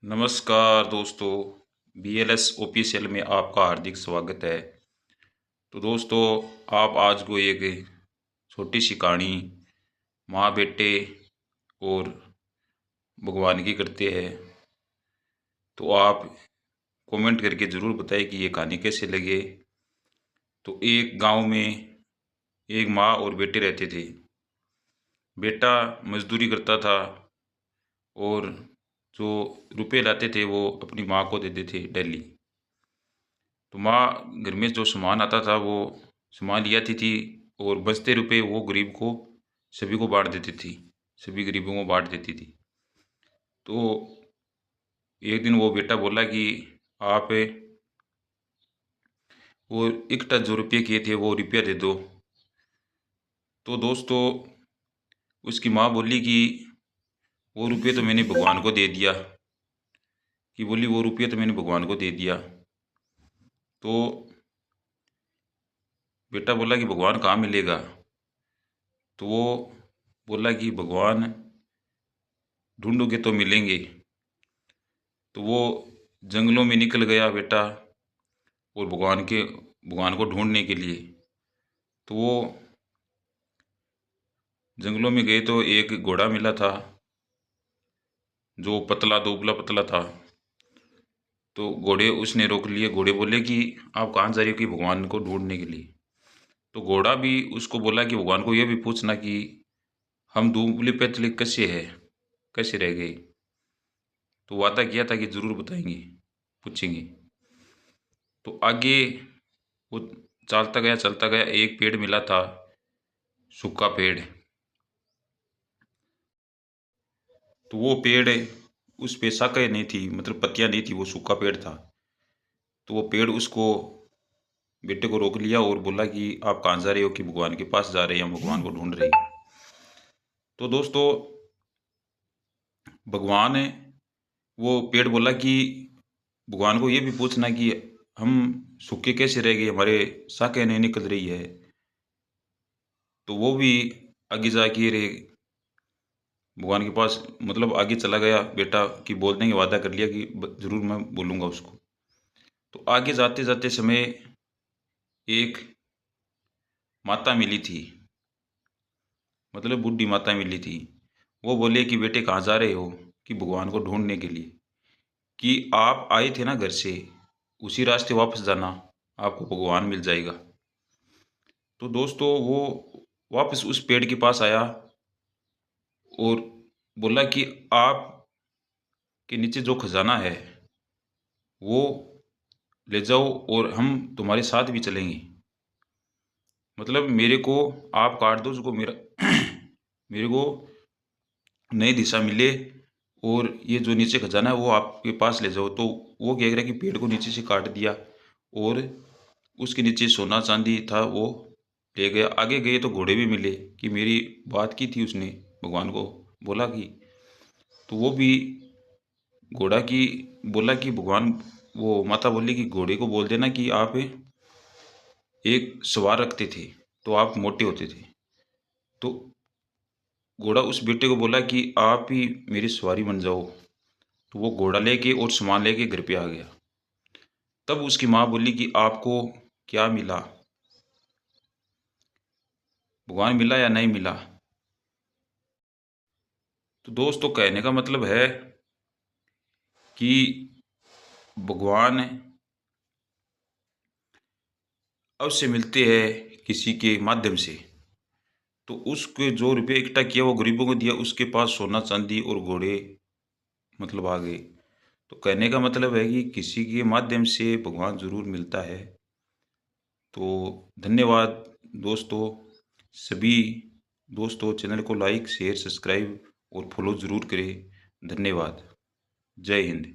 नमस्कार दोस्तों, BLS official में आपका हार्दिक स्वागत है। तो दोस्तों, आप आज को एक छोटी सी कहानी माँ बेटे और भगवान की करते हैं। तो आप कमेंट करके ज़रूर बताएं कि ये कहानी कैसे लगे। तो एक गांव में एक माँ और बेटे रहते थे। बेटा मजदूरी करता था और जो रुपए लाते थे वो अपनी माँ को देते थे डेली। तो माँ घर में जो सामान आता था वो सामान ले आती थी और बचते रुपए वो गरीब को सभी को बांट देती थी, सभी गरीबों को बांट देती थी। तो एक दिन वो बेटा बोला कि आप वो इकट्ठा जो रुपये किए थे वो रुपया दे दो। तो दोस्तों, उसकी माँ बोली कि वो रुपये तो मैंने भगवान को दे दिया, कि बोली वो रुपये तो मैंने भगवान को दे दिया। तो बेटा बोला कि भगवान कहाँ मिलेगा। तो वो बोला कि भगवान ढूंढोगे तो मिलेंगे। तो वो जंगलों में निकल गया बेटा और भगवान को ढूंढने के लिए। तो वो जंगलों में गए तो एक घोड़ा मिला था जो पतला दुबला पतला था। तो घोड़े उसने रोक लिए। घोड़े बोले कि आप कहाँ जा रहे हो, कि भगवान को ढूंढने के लिए। तो घोड़ा भी उसको बोला कि भगवान को यह भी पूछना कि हम दुबले पतले कैसे है, कैसे रह गए। तो वादा किया था कि जरूर बताएंगे, पूछेंगे। तो आगे वो चलता गया, एक पेड़ मिला था, सूखा पेड़। तो वो पेड़, उस पे शाखाएं नहीं थी, मतलब पत्तियां नहीं थी, वो सूखा पेड़ था। तो वो पेड़ उसको, बेटे को रोक लिया और बोला कि आप कहाँ जा रहे हो, कि भगवान के पास जा रहे हैं, हम भगवान को ढूंढ रहे हैं। तो दोस्तों, भगवान है, वो पेड़ बोला कि भगवान को ये भी पूछना कि हम सूखे कैसे रह गए, हमारे शाखाएं नहीं निकल रही है। तो वो भी आगे जाके रहे भगवान के पास, मतलब आगे चला गया बेटा, कि बोलने की वादा कर लिया कि जरूर मैं बोलूँगा उसको। तो आगे जाते जाते समय एक माता मिली थी, मतलब बूढ़ी माता मिली थी। वो बोले कि बेटे कहाँ जा रहे हो, कि भगवान को ढूंढने के लिए, कि आप आए थे ना घर से, उसी रास्ते वापस जाना, आपको भगवान मिल जाएगा। तो दोस्तों, वो वापस उस पेड़ के पास आया और बोला कि आप के नीचे जो खजाना है वो ले जाओ और हम तुम्हारे साथ भी चलेंगे। मतलब मेरे को आप काट दो, उसको मेरा मेरे को नई दिशा मिले, और ये जो नीचे खजाना है वो आपके पास ले जाओ। तो वो कह रहा है कि पेड़ को नीचे से काट दिया और उसके नीचे सोना चांदी था वो ले गया। आगे गए तो घोड़े भी मिले, कि मेरी बात की थी उसने, भगवान को बोला कि। तो वो भी घोड़ा की बोला कि भगवान, वो माता बोली कि घोड़े को बोल देना कि आप एक सवार रखते थे तो आप मोटे होते थे। तो घोड़ा उस बेटे को बोला कि आप ही मेरी सवारी बन जाओ। तो वो घोड़ा लेके और सामान लेके घर पे आ गया। तब उसकी माँ बोली कि आपको क्या मिला, भगवान मिला या नहीं मिला। तो दोस्तों, कहने का मतलब है कि भगवान अवश्य मिलते हैं किसी के माध्यम से। तो उसके जो रुपये इकट्ठा किया वो गरीबों को दिया, उसके पास सोना चांदी और घोड़े मतलब आ गए। तो कहने का मतलब है कि किसी के माध्यम से भगवान जरूर मिलता है। तो धन्यवाद दोस्तों। सभी दोस्तों चैनल को लाइक शेयर सब्सक्राइब और फॉलो ज़रूर करें। धन्यवाद। जय हिंद।